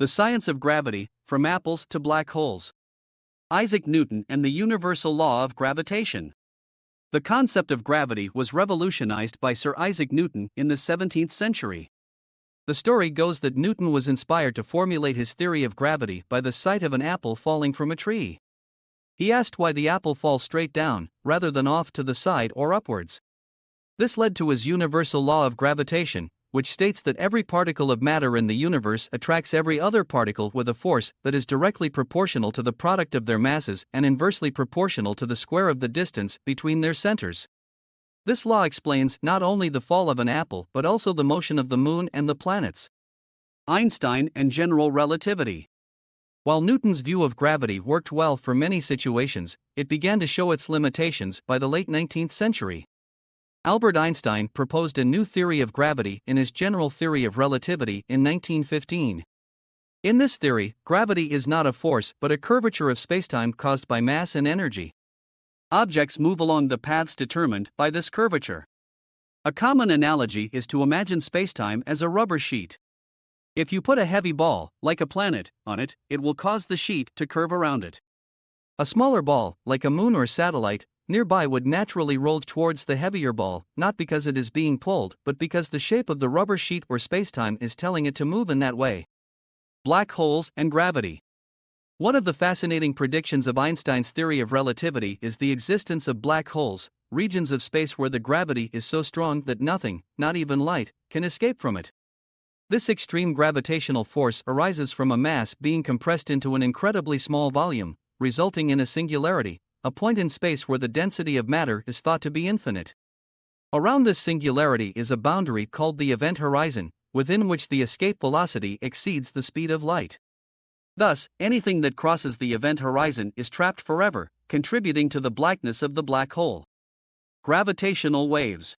The Science of Gravity, From Apples to Black Holes. Isaac Newton and the Universal Law of Gravitation. The concept of gravity was revolutionized by Sir Isaac Newton in the 17th century. The story goes that Newton was inspired to formulate his theory of gravity by the sight of an apple falling from a tree. He asked why the apple falls straight down, rather than off to the side or upwards. This led to his universal law of gravitation, which states that every particle of matter in the universe attracts every other particle with a force that is directly proportional to the product of their masses and inversely proportional to the square of the distance between their centers. This law explains not only the fall of an apple but also the motion of the moon and the planets. Einstein and general relativity. While Newton's view of gravity worked well for many situations, it began to show its limitations by the late 19th century. Albert Einstein proposed a new theory of gravity in his general theory of relativity in 1915. In this theory, gravity is not a force but a curvature of spacetime caused by mass and energy. Objects move along the paths determined by this curvature. A common analogy is to imagine spacetime as a rubber sheet. If you put a heavy ball, like a planet, on it, it will cause the sheet to curve around it. A smaller ball, like a moon or satellite, nearby would naturally roll towards the heavier ball, not because it is being pulled, but because the shape of the rubber sheet or spacetime is telling it to move in that way. Black holes and gravity. One of the fascinating predictions of Einstein's theory of relativity is the existence of black holes, regions of space where the gravity is so strong that nothing, not even light, can escape from it. This extreme gravitational force arises from a mass being compressed into an incredibly small volume, resulting in a singularity, a point in space where the density of matter is thought to be infinite. Around this singularity is a boundary called the event horizon, within which the escape velocity exceeds the speed of light. Thus, anything that crosses the event horizon is trapped forever, contributing to the blackness of the black hole. Gravitational waves.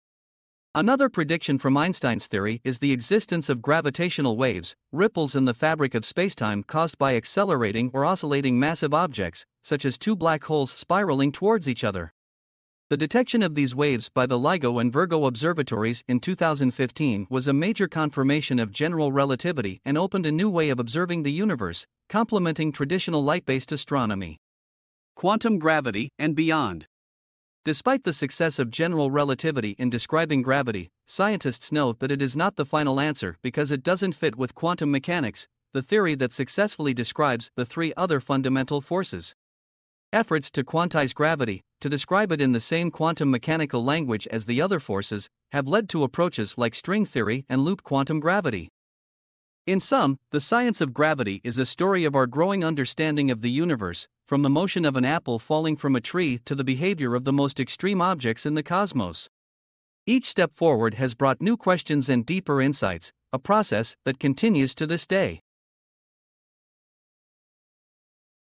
Another prediction from Einstein's theory is the existence of gravitational waves, ripples in the fabric of spacetime caused by accelerating or oscillating massive objects, such as two black holes spiraling towards each other. The detection of these waves by the LIGO and Virgo observatories in 2015 was a major confirmation of general relativity and opened a new way of observing the universe, complementing traditional light-based astronomy. Quantum gravity and beyond. Despite the success of general relativity in describing gravity, scientists note that it is not the final answer because it doesn't fit with quantum mechanics, the theory that successfully describes the three other fundamental forces. Efforts to quantize gravity, to describe it in the same quantum mechanical language as the other forces, have led to approaches like string theory and loop quantum gravity. In sum, the science of gravity is a story of our growing understanding of the universe, from the motion of an apple falling from a tree to the behavior of the most extreme objects in the cosmos. Each step forward has brought new questions and deeper insights, a process that continues to this day.